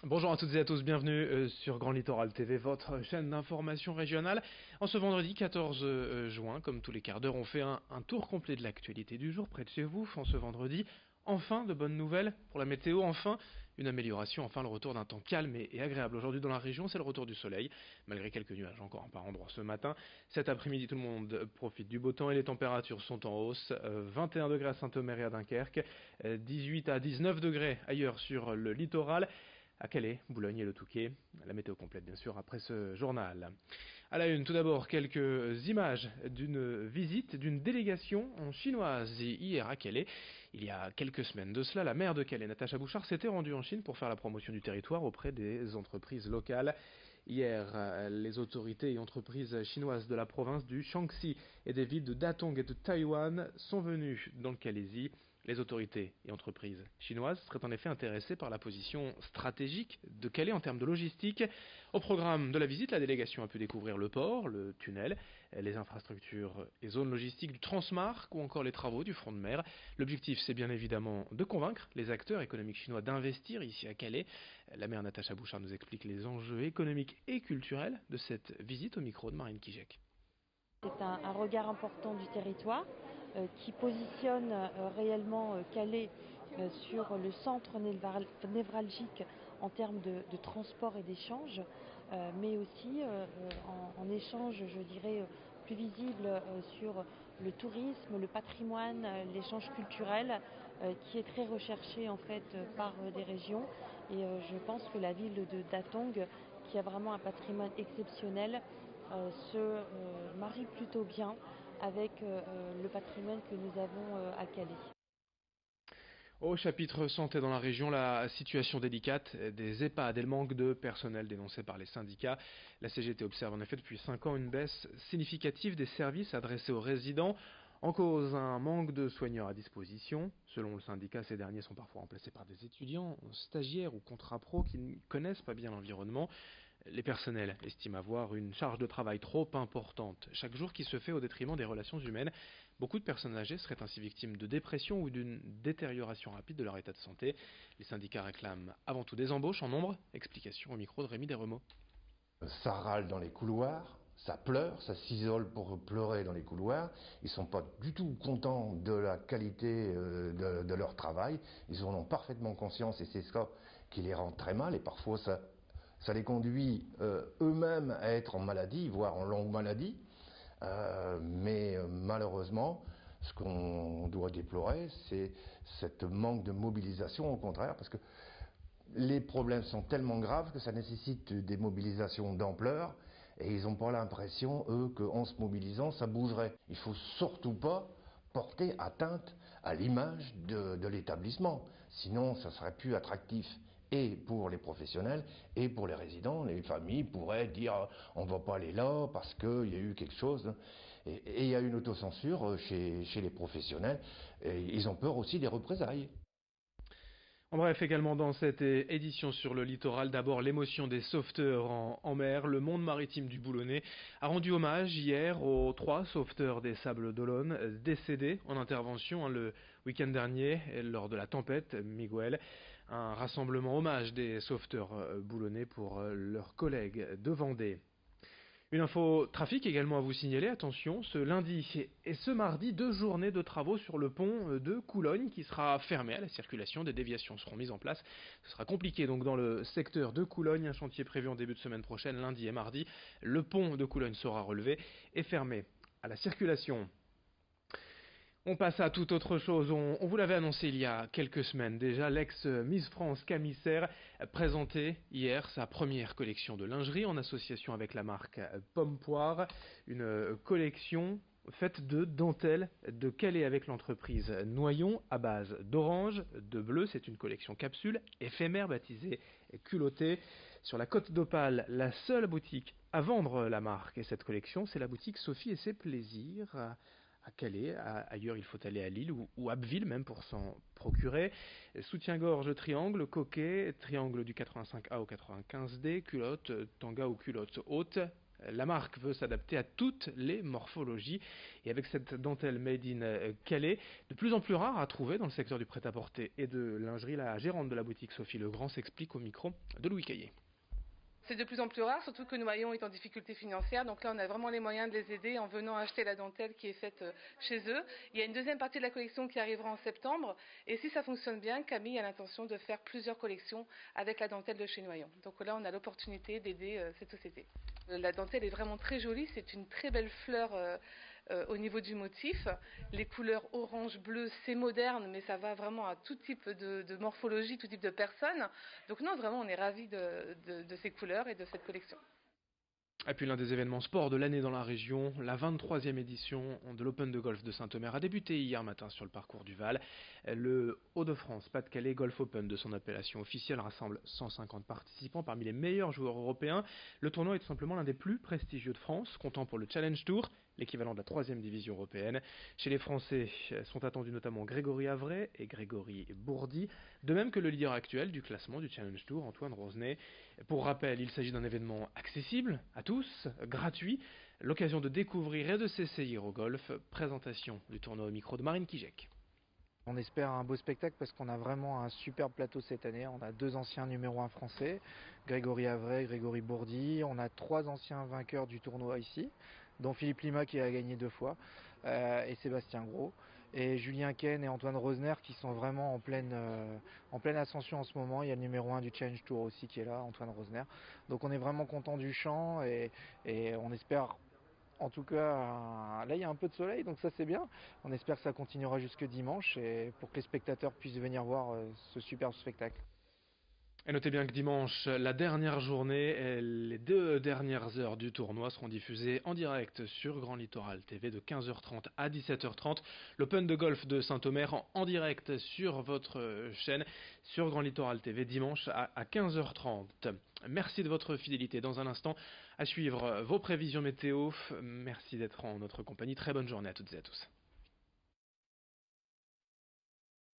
Bonjour à toutes et à tous, bienvenue sur Grand Littoral TV, votre chaîne d'information régionale. En ce vendredi 14 juin, comme tous les quarts d'heure, on fait un tour complet de l'actualité du jour près de chez vous. En ce vendredi, enfin de bonnes nouvelles pour la météo, enfin une amélioration, enfin le retour d'un temps calme et agréable. Aujourd'hui dans la région, c'est le retour du soleil, malgré quelques nuages encore par endroits ce matin. Cet après-midi, tout le monde profite du beau temps et les températures sont en hausse. 21 degrés à Saint-Omer et à Dunkerque, 18 à 19 degrés ailleurs sur le littoral, à Calais, Boulogne et le Touquet. La météo complète bien sûr après ce journal. À la une, tout d'abord, quelques images d'une visite d'une délégation en chinoise hier à Calais. Il y a quelques semaines de cela, la maire de Calais, Natacha Bouchard, s'était rendue en Chine pour faire la promotion du territoire auprès des entreprises locales. Hier, les autorités et entreprises chinoises de la province du Shaanxi et des villes de Datong et de Taïwan sont venues dans le Calaisie. Les autorités et entreprises chinoises seraient en effet intéressées par la position stratégique de Calais en termes de logistique. Au programme de la visite, la délégation a pu découvrir le port, le tunnel, les infrastructures et zones logistiques du Transmarc ou encore les travaux du front de mer. L'objectif, c'est bien évidemment de convaincre les acteurs économiques chinois d'investir ici à Calais. La maire Natacha Bouchard nous explique les enjeux économiques et culturels de cette visite au micro de Marine Kijek. C'est un regard important du territoire qui positionne réellement Calais sur le centre névralgique en termes de transport et d'échange, mais aussi en échange, je dirais, plus visible sur le tourisme, le patrimoine, l'échange culturel qui est très recherché en fait par des régions. Et je pense que la ville de Datong, qui a vraiment un patrimoine exceptionnel, se marie plutôt bien avec le patrimoine que nous avons à Calais. Au chapitre santé dans la région, la situation délicate des EHPAD et le manque de personnel dénoncé par les syndicats. La CGT observe en effet depuis 5 ans une baisse significative des services adressés aux résidents. En cause, un manque de soigneurs à disposition. Selon le syndicat, ces derniers sont parfois remplacés par des étudiants, stagiaires ou contrats pro qui ne connaissent pas bien l'environnement. Les personnels estiment avoir une charge de travail trop importante chaque jour qui se fait au détriment des relations humaines. Beaucoup de personnes âgées seraient ainsi victimes de dépression ou d'une détérioration rapide de leur état de santé. Les syndicats réclament avant tout des embauches en nombre. Explication au micro de Rémi Desremeaux. Ça râle dans les couloirs, ça pleure, ça s'isole pour pleurer dans les couloirs. Ils ne sont pas du tout contents de la qualité de leur travail. Ils en ont parfaitement conscience et c'est ça qui les rend très mal. Et parfois, ça les conduit eux-mêmes à être en maladie, voire en longue maladie. Mais malheureusement, ce qu'on doit déplorer, c'est cette manque de mobilisation, au contraire, parce que les problèmes sont tellement graves que ça nécessite des mobilisations d'ampleur et ils n'ont pas l'impression, eux, qu'en se mobilisant, ça bougerait. Il ne faut surtout pas porter atteinte à l'image de l'établissement. Sinon, ça serait plus attractif. Et pour les professionnels et pour les résidents, les familles pourraient dire on ne va pas aller là parce qu'il y a eu quelque chose. Et il y a une autocensure chez les professionnels. Et ils ont peur aussi des représailles. En bref, également dans cette édition sur le littoral, d'abord l'émotion des sauveteurs en mer. Le monde maritime du Boulonnais a rendu hommage hier aux 3 sauveteurs des Sables d'Olonne décédés en intervention le week-end dernier lors de la tempête Miguel. Un rassemblement hommage des sauveteurs boulonnais pour leurs collègues de Vendée. Une info trafic également à vous signaler, attention, ce lundi et ce mardi, 2 journées de travaux sur le pont de Coulogne qui sera fermé à la circulation. Des déviations seront mises en place. Ce sera compliqué donc dans le secteur de Coulogne, un chantier prévu en début de semaine prochaine, lundi et mardi. Le pont de Coulogne sera relevé et fermé à la circulation. On passe à toute autre chose. On vous l'avait annoncé il y a quelques semaines déjà, l'ex-Miss France Camille Serre présentait hier sa première collection de lingerie en association avec la marque Pomme Poire, une collection faite de dentelles de Calais avec l'entreprise Noyon à base d'orange, de bleu. C'est une collection capsule éphémère baptisée Culottée. Sur la Côte d'Opale, la seule boutique à vendre la marque et cette collection, c'est la boutique Sophie et ses plaisirs à Calais. Ailleurs, il faut aller à Lille ou Abbeville même pour s'en procurer. Soutien-gorge triangle, coquet, triangle du 85A au 95D, culotte, tanga ou culotte haute, La marque veut s'adapter à toutes les morphologies et avec cette dentelle made in Calais, de plus en plus rare à trouver dans le secteur du prêt-à-porter et de lingerie, la gérante de la boutique Sophie Legrand s'explique au micro de Louis Caillé. C'est de plus en plus rare, surtout que Noyon est en difficulté financière. Donc là, on a vraiment les moyens de les aider en venant acheter la dentelle qui est faite chez eux. Il y a une deuxième partie de la collection qui arrivera en septembre. Et si ça fonctionne bien, Camille a l'intention de faire plusieurs collections avec la dentelle de chez Noyon. Donc là, on a l'opportunité d'aider cette société. La dentelle est vraiment très jolie. C'est une très belle fleur au niveau du motif. Les couleurs orange, bleu, c'est moderne, mais ça va vraiment à tout type de morphologie, tout type de personnes. Donc non, vraiment, on est ravis de ces couleurs et de cette collection. Et puis l'un des événements sport de l'année dans la région, la 23e édition de l'Open de golf de Saint-Omer a débuté hier matin sur le parcours du Val. Le Hauts-de-France Pas-de-Calais Golf Open de son appellation officielle rassemble 150 participants parmi les meilleurs joueurs européens. Le tournoi est tout simplement l'un des plus prestigieux de France, comptant pour le Challenge Tour, l'équivalent de la 3e division européenne. Chez les Français sont attendus notamment Grégory Avray et Grégory Bourdi, de même que le leader actuel du classement du Challenge Tour, Antoine Rosenet. Pour rappel, il s'agit d'un événement accessible à tous, gratuit, l'occasion de découvrir et de s'essayer au golf. Présentation du tournoi au micro de Marine Kijek. On espère un beau spectacle parce qu'on a vraiment un superbe plateau cette année. On a 2 anciens numéro 1 français, Grégory Avray, Grégory Bourdi. On a 3 anciens vainqueurs du tournoi ici, dont Philippe Lima qui a gagné 2 fois, et Sébastien Gros. Et Julien Ken et Antoine Rosner qui sont vraiment en pleine ascension en ce moment. Il y a le numéro 1 du Challenge Tour aussi qui est là, Antoine Rosner. Donc on est vraiment content du champ et on espère... En tout cas, là il y a un peu de soleil, donc ça c'est bien. On espère que ça continuera jusque dimanche et pour que les spectateurs puissent venir voir ce superbe spectacle. Et notez bien que dimanche, la dernière journée et les 2 dernières heures du tournoi seront diffusées en direct sur Grand Littoral TV de 15h30 à 17h30. L'Open de golf de Saint-Omer en direct sur votre chaîne sur Grand Littoral TV dimanche à 15h30. Merci de votre fidélité. Dans un instant, à suivre vos prévisions météo. Merci d'être en notre compagnie. Très bonne journée à toutes et à tous.